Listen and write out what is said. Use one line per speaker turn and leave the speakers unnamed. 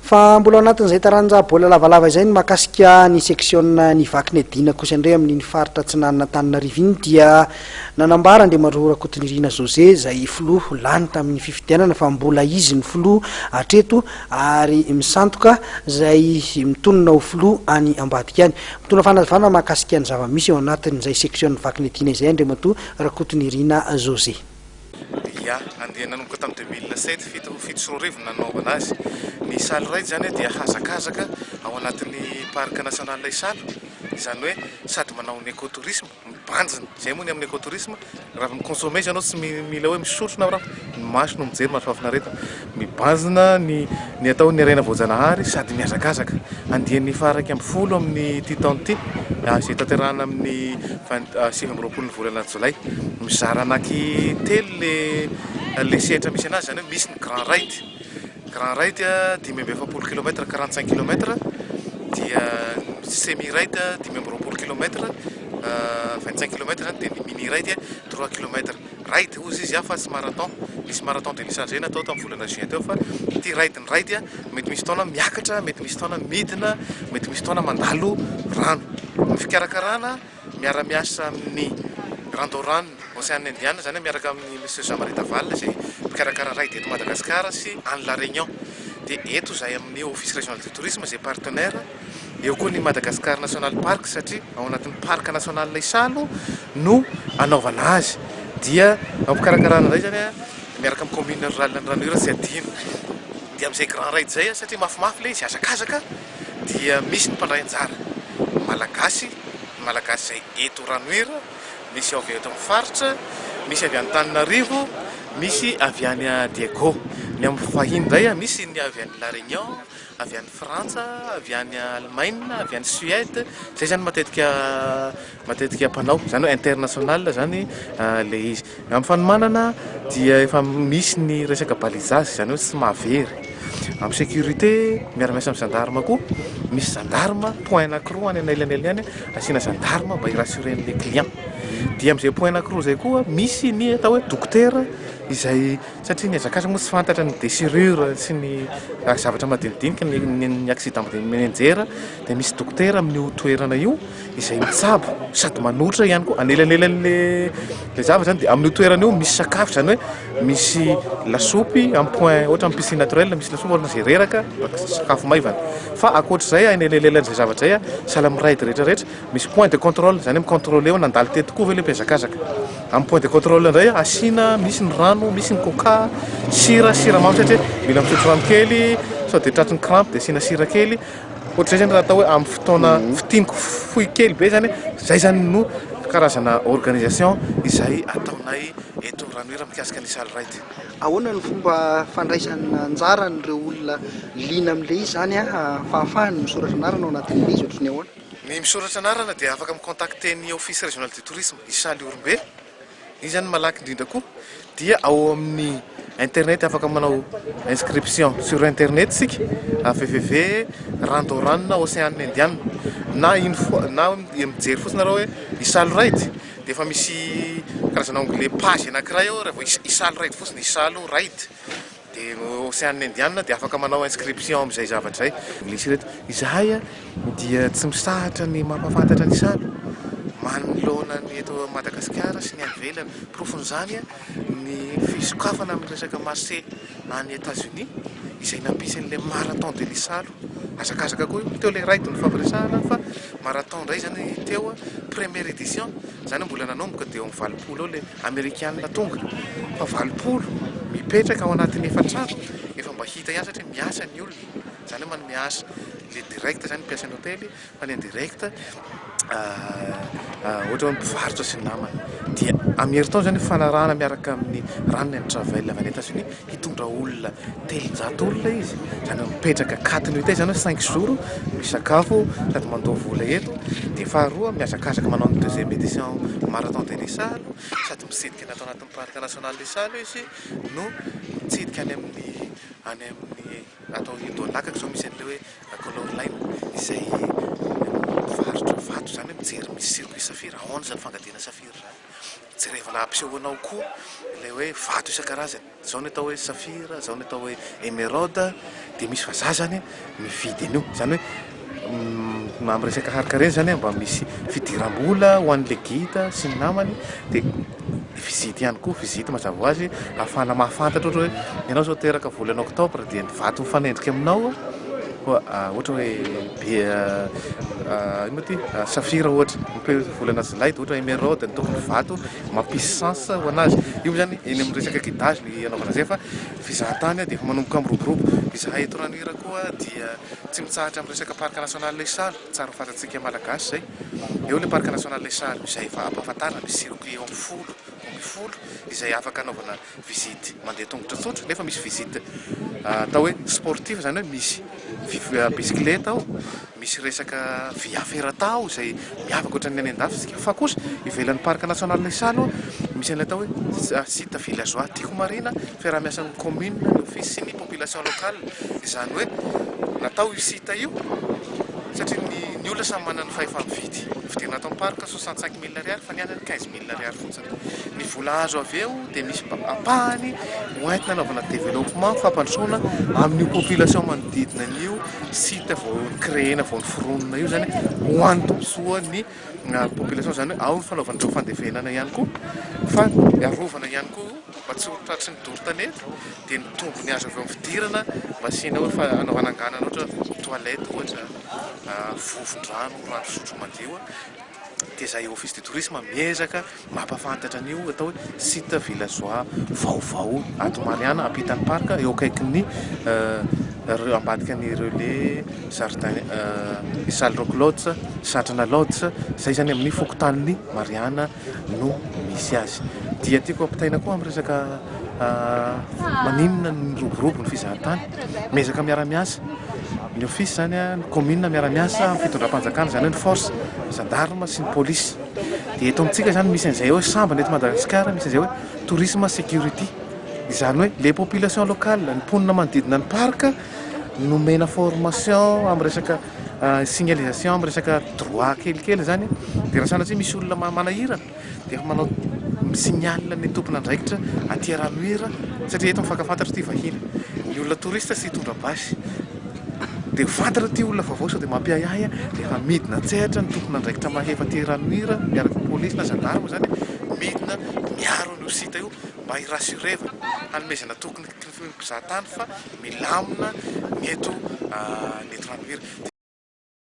fa mbola anatin'izay taranja bola lavalava izay ny mahakasika ny seksiona ny vaky ny adina kosa indray amin'ny faritra tsinanana Antananarivo iny dia nanambara Andriamarora Kotonirina José izay filoha lany tamin'ny fifidianana fa mbola izy ny filoha hatreto ary misantoka izay mitonona ho filoha any ambadika any. Mitondra fanazavana mahakasika ny zava-misy eo anatin'izay seksiona vaky ny adina izay Andriamantoa Rakotonirina José.
Ya, andeha nanomboka tamin'ny 2007 fito sy roa arivo nanaovana azy. Ny Isalo ray zany dia hazakazaka ao anatin'ny parc national Isalo. Izany hoe sady manao ny écotourisme, mibanjina. Zay moa ny amin'ny écotourisme, raha mikonsome izy anao tsy mila hoe misotro na raha ny maso no mijery mahafinaritra. Mibanjina ny atao ny arena voajanahary sady mihazakazaka. Andian'ny faraky amby folo amin'ny ty taona ty, izay tanterahana amin'ny 20 ny volana Jolay. Mizara anaky telo le sehatra misy anazy zany hoe misy ny Grand Raid. Grand Raid 520 km 45 km, dia semi raid 520 km 25 km zany, dia ny mini raid 3 km. Raid ozy izy fa tsy marathon. Misy marathon de licence zay natao tamin'ny volana juin teo, fa ty raid mety misy taona miakatra, mety misy taona midina, mety misy taona mandalo rano. Ny fikarakarana miara-miasa amin'ny Randorane Océan Indien zany miaraka amin'ny Monsieur Jean-Marie Daval izay mikarakara raid eto Madagasikara sy any La Réunion. Dia eto zay amin'ny office régional du tourisme zay partenaire. Eo koa ny Madagascar National Park satria ao anatin'ny parc national Isalo no anaovana azy. Dia ao pikarakarana izay zany miaraka amin'ny commune rurale ny Ranora tsy adino. Dia amin'izay Grand Raid zay satria mafimafy le izy hazakazaka, dia misy ny mpandray anjara malagasy zay eto Ranoira, misy avy eto amin'ny faritra, misy avy any Antananarivo, misy avy any Diego. Ny amin'ny fahiny indray misy ny avy any La Réunion, avy any Frantsa, avy any Allemagne, avy any Suède. Zay zany matetika mpanao, zany hoe international zany le izy. Amin'ny fanomanana dia efa misy ny resaka balisage, zany hoe tsy mahavery. Amin'ny sécurité miara-miasa amin'ny gendarme koa, misy gendarme point anankiroa any anelanelan any, asiana gendarme mba hirassurer les clients. Dia amin'izay point anankiroa zay koa misy ny atao hoe dokotera izay satria ny hazakazaka moa tsy fantatra ny déchirure sy ny zavatra madinidinika ny accident menjera, dia misy dokotera amin'io toerana io izay mitsabo sady manotra ihany koa anelanelan'le zavatra zany. Dia amin'io toerana io misy sakafo, zany hoe misy lasopy amin'ny point ohatra amin'ny piscine naturelle, misy lasopy ohatra izay reraka sakafo maivana. Fa akoatr'izay anelanelan'izay zavatra zay sahala amin'ny raid rehetrarehetra misy point de contrôle, zany hoe micontrôle eo nandalo teto koa ve le mpiazakazaka. Amin'ny point de contrôle indray asiana, misy ny rano, misy ny coca, siramamy satria mila misotro rano kely sao dia tratry ny crampe dia asiana sira kely. Ohatr'izay zany raha atao hoe amin'ny fotoana fitiniky fohy kely be zany, zay zany no karazana organisation izay ataonay eto Ranoira mikasika ny Isalo Raid.
Ahoana ny fomba fandraisany anjara n'ireo olona liana amin'le izy zany fahafahany misoratra anarana ao anatin'le izy ohatrany ahoana?
Ny misoratra anarana dia afaka micontacter ny office régional du tourisme Isaly Orombe. Izy zany malaky indrindra koa. Dia ao amin'ny internet afaka manao inscription sur internet sika www Randorane Océan Indien na mijery fotsiny nareo hoe Isalo Raid, dia efa misy karazana onglet page anankiray ao rehefa Isalo Raid fotsiny, Isalo Raid dia Océan Indien, dia afaka manao inscription amin'izay zavatra zay. Misy reto izahay dia tsy misahatra ny mampafantatra ny Isalo manoloana ny eto Madagasikara sy ny any ivelany. Profon'izany ny fisokafana amin'ny resaka marché any États-Unis izay nampisy an'ilay marathon de l'Isalo. Hazakazaka koa teo le raid ny fampiresahana, fa marathon indray zany teo première édition, zany mbola nanomboka dia eo amin'ny 20 eo le Amerikanina tonga, fa 20 mipetraka ao anatin'ny efatrano efa mba hita ihany satria miasa ny olona, zany hoe manome asa le direct zany mpiasa ny hôtely, fa ny indirect ohatra hoe mpivarotra sy ny namany. Dia amin'ny herintaona zany fanarahana miaraka amin'ny ranony any travel avy any États-Unis hitondra olona 300 olona izy, zany mipetraka 4 nuits zany hoe 5 jours misakafo sady mandoa vola eto. Dia faharoa mihazakazaka manao ny deuxième édition marathon de l'Isalo sady mitsidika natao anatin'ny parc national Isalo izy no mitsidika any amin'ny atao Indolaka zao misy an'ilay hoe Color Line izay mivarotra vato, zany hoe mijery misy circuit safira aona zany fangadiana safira zany. Jerevana ampisehoanao koa ilay hoe vato isan-karazany zao ny atao hoe safira, zao ny atao hoe émeraude, dia misy vazaha zany mividy an'io, zany hoe amin'ny resaka harika reny zany mba misy fidiram-bola ho an'le gida sy ny namany, dia visite ihany koa, visite mazava ho azy ahafahana mahafantatra ohatra hoe ianao zao teraka volana octobre dia ny vato mifanendrika aminao ohatra hoe ino ty safira ohatra volana jolay dia ohatra hoe émeraude ny tokony vato mampisy sens ho anazy. Io zany eny amin'ny resaka guidage ny anaovana zay, fa fizahan-tany dia efa manomboka miroborobo. Izahay eto Ranira koa dia tsy mitsahatra amin'ny resaka parc national le Salo, tsara fantatsika malagasy zay. Eo le parc national le Salo izay efa ampahafantarana misy circuit eo amin'ny folo izay afaka anaovana visite mandeha tongotra tsotra, nefa misy visite atao hoe sportif, zany hoe misy bisikileta ao, misy resaka via ferrata izay miavaka ohatran' ny any an-dafitsika. Fa kosa ivelan'ny parc national le Salo misy an'ilay atao hoe site villageois tiako marina fiaraha-miasan'ny commune, ny office sy ny population locale. Izany hoe natao io site io satria ny olona samy manana ny fahefa-mividy. Vidiana ato amin'ny parc 65 000 ariary fa ny anany 15 000 ariary fotsiny. Ny vola azo avy eo dia misy apahany hoentina anaovana développement fampandrosoana amin'io population manodidina an'io site vao créena vao noforonina io, zany ho an'ny tombontsoa ny population, zany hoe ao ny fanaovan'ireo fandevenana ihany koa, fa arovana ihany koa mba tsy ho tratry ny doro tanety, dia ny tombony azo avy eo amin'ny fidirana mba asiana hoe fa anaovana anganana ohatra toilette ohatra, vovon-drano, rano fisotro madio. Dia izay office de tourisme miezaka mampahafantatra an'io atao hoe site villageois vaovao ato Mariana ampitan'ny parc eo akaikin'ny ambadika ny relais jardin Salle Rock Lodge, Satrana Lodge, izay zany amin'ny fokotanin'ny Mariana no misy azy. Dia tiako ampitaina koa amin'ny resaka maninona ny roborobo ny fizahan-tany, miezaka miara-miasa ny office zany ny commune miara-miasa amin'ny fitondram-panjakana, zany hoe ny force gendarme sy ny polisy. Dia eto amintsika zany misy an'izay hoe sambany eto Madagasikara, misy an'izay hoe tourisme sécurité, izany hoe les populations locales, ny mponina manodidina ny parc nomena formation amin'ny resaka signalisation, amin'ny resaka droit kelikely zany. Dia raha sanatria misy olona manahirana dia efa manao signale ny tompona andraikitra aty Ranira, satria eto mifankafantatra ty vahiny. Ny olona touriste sy hitondra basy dia fantatra ty olona vaovao sao dia mampiahiahy, dia efa midina tsehatra ny tompona andraikitra mahefa ty Ranira miaraka polisy na gendarme zany midina miaro an'io site io mba hirassureva hanomezana tokony mpizahan-tany fa milamina ny eto Ranira.